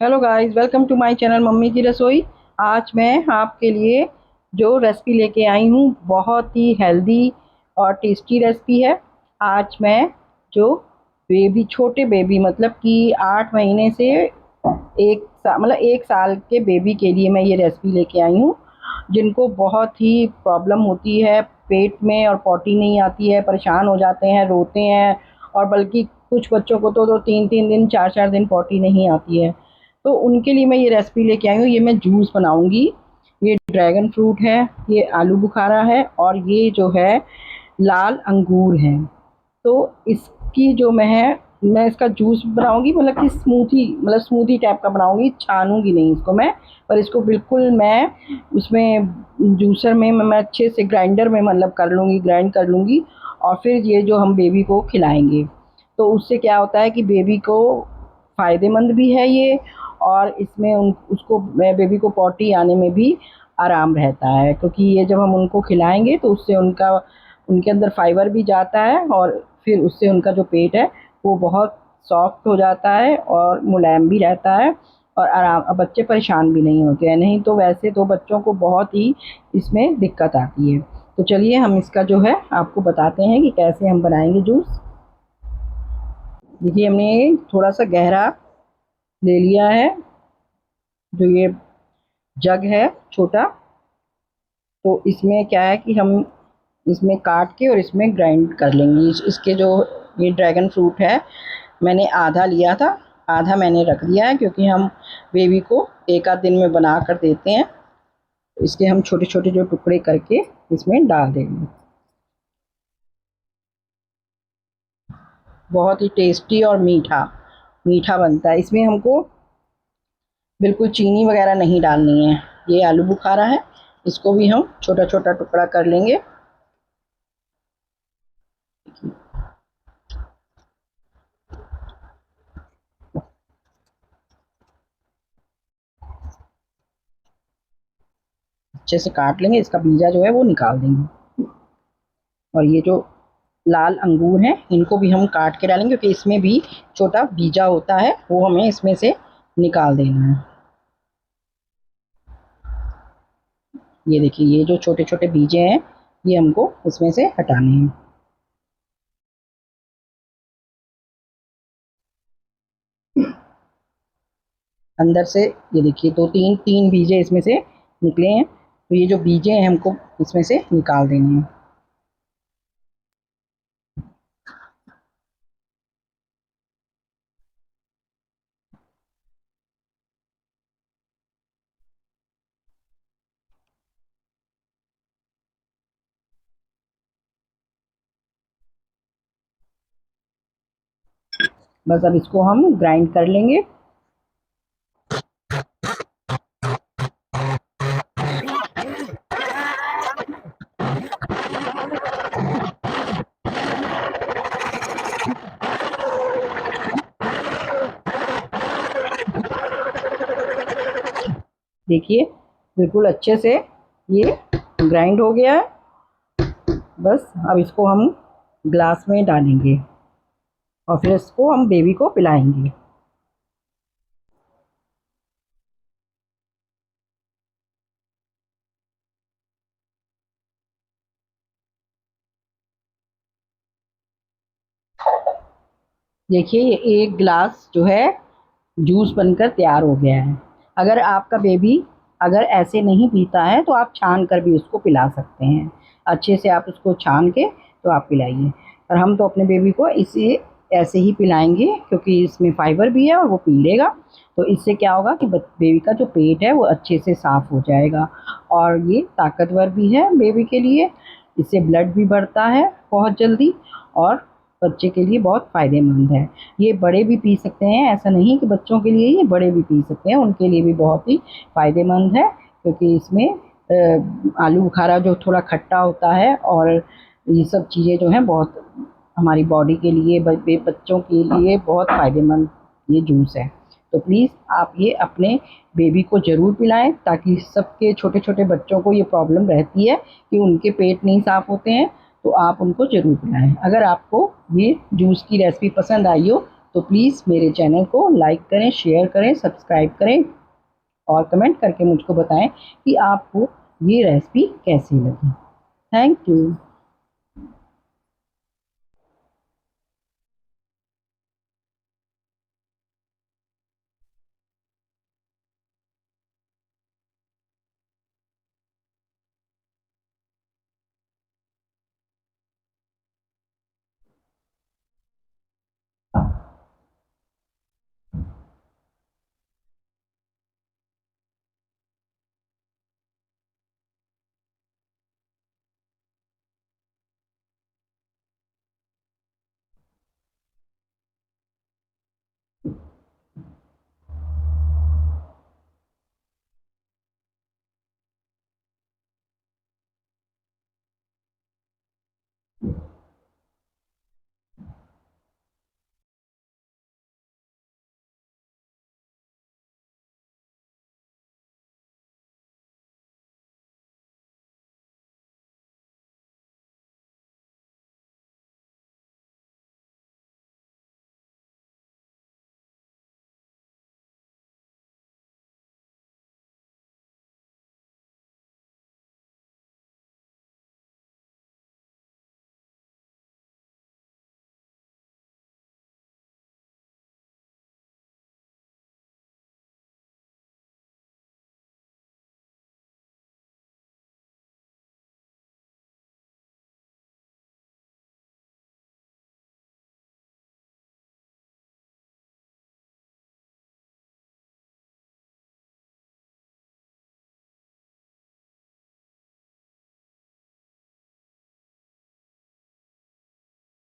Hello guys, welcome to my channel mummy की रसोई। आज मैं आपके लिए जो रेसिपी लेके आई हूँ बहुत ही हेल्दी और टेस्टी रेसिपी है। आज मैं जो छोटे बेबी मतलब कि 8 महीने से मतलब 1 साल के बेबी के लिए मैं ये रेसिपी लेके आई हूँ, जिनको बहुत ही प्रॉब्लम होती है पेट में और पॉटी नहीं आती है, परेशान हो जाते हैं, रोते हैं। और बल्कि कुछ बच्चों को तो 3-3 दिन 4-4 दिन पॉटी नहीं आती है। तो उनके लिए मैं ये रेसिपी लेके आई हूँ। ये मैं जूस बनाऊंगी। ये ड्रैगन फ्रूट है, ये आलू बुखारा है और ये जो है लाल अंगूर है। तो इसकी जो मैं इसका जूस बनाऊंगी, मतलब कि स्मूथी टाइप का बनाऊंगी, छानूंगी नहीं इसको मैं। पर इसको बिल्कुल मैं उसमें जूसर में मैं अच्छे से ग्राइंडर में मतलब कर लूँगी, ग्राइंड कर लूँगी। और फिर ये जो हम बेबी को खिलाएंगे तो उससे क्या होता है कि बेबी को फ़ायदेमंद भी है ये। और इसमें उसको बेबी को पॉटी आने में भी आराम रहता है, क्योंकि ये जब हम उनको खिलाएंगे तो उससे उनके अंदर फाइबर भी जाता है और फिर उससे उनका जो पेट है वो बहुत सॉफ्ट हो जाता है और मुलायम भी रहता है। और आराम, अब बच्चे परेशान भी नहीं होते हैं। नहीं तो वैसे तो बच्चों को बहुत ही इसमें दिक्कत आती है। तो चलिए हम इसका जो है आपको बताते हैं कि कैसे हम बनाएंगे जूस। देखिए, हमने थोड़ा सा गहरा ले लिया है, जो ये जग है छोटा। तो इसमें क्या है कि हम इसमें काट के और इसमें ग्राइंड कर लेंगे। इसके जो ये ड्रैगन फ्रूट है, मैंने आधा लिया था, आधा मैंने रख दिया है, क्योंकि हम बेबी को एक आध दिन में बना कर देते हैं। तो इसके हम छोटे छोटे जो टुकड़े करके इसमें डाल देंगे। बहुत ही टेस्टी और मीठा मीठा बनता है। इसमें हमको बिल्कुल चीनी वगैरह नहीं डालनी है। ये आलू बुखारा है, इसको भी हम छोटा छोटा टुकड़ा कर लेंगे। अच्छे से काट लेंगे, इसका बीजा जो है वो निकाल देंगे। और ये जो लाल अंगूर हैं इनको भी हम काट के डालेंगे, क्योंकि इसमें भी छोटा बीजा होता है, वो हमें इसमें से निकाल देना है। ये देखिए, ये जो छोटे छोटे बीजे हैं ये हमको इसमें से हटाने हैं। अंदर से ये देखिए, दो तीन तीन बीजे इसमें से निकले हैं। तो ये जो बीजे हैं हमको इसमें से निकाल देने हैं। बस अब इसको हम ग्राइंड कर लेंगे। देखिए, बिल्कुल अच्छे से ये ग्राइंड हो गया है। बस अब इसको हम ग्लास में डालेंगे और फिर इसको हम बेबी को पिलाएंगे। देखिए, ये 1 गिलास जो है जूस बनकर तैयार हो गया है। अगर आपका बेबी अगर ऐसे नहीं पीता है तो आप छान कर भी उसको पिला सकते हैं। अच्छे से आप उसको छान के तो आप पिलाइए। और हम तो अपने बेबी को इसे ऐसे ही पिलाएंगे, क्योंकि इसमें फाइबर भी है और वो पी लेगा। तो इससे क्या होगा कि बेबी का जो पेट है वो अच्छे से साफ़ हो जाएगा। और ये ताकतवर भी है बेबी के लिए। इससे ब्लड भी बढ़ता है बहुत जल्दी और बच्चे के लिए बहुत फ़ायदेमंद है। ये बड़े भी पी सकते हैं, ऐसा नहीं कि बच्चों के लिए, ये बड़े भी पी सकते हैं, उनके लिए भी बहुत ही फ़ायदेमंद है। क्योंकि इसमें आलू बुखारा जो थोड़ा खट्टा होता है और ये सब चीज़ें जो हैं बहुत हमारी बॉडी के लिए, बच्चों के लिए बहुत फ़ायदेमंद ये जूस है। तो प्लीज़ आप ये अपने बेबी को ज़रूर पिलाएं, ताकि सबके छोटे छोटे बच्चों को ये प्रॉब्लम रहती है कि उनके पेट नहीं साफ़ होते हैं। तो आप उनको ज़रूर पिलाएं। अगर आपको ये जूस की रेसिपी पसंद आई हो तो प्लीज़ मेरे चैनल को लाइक करें, शेयर करें, सब्सक्राइब करें और कमेंट करके मुझको बताएं कि आपको ये रेसिपी कैसी लगी। Thank you.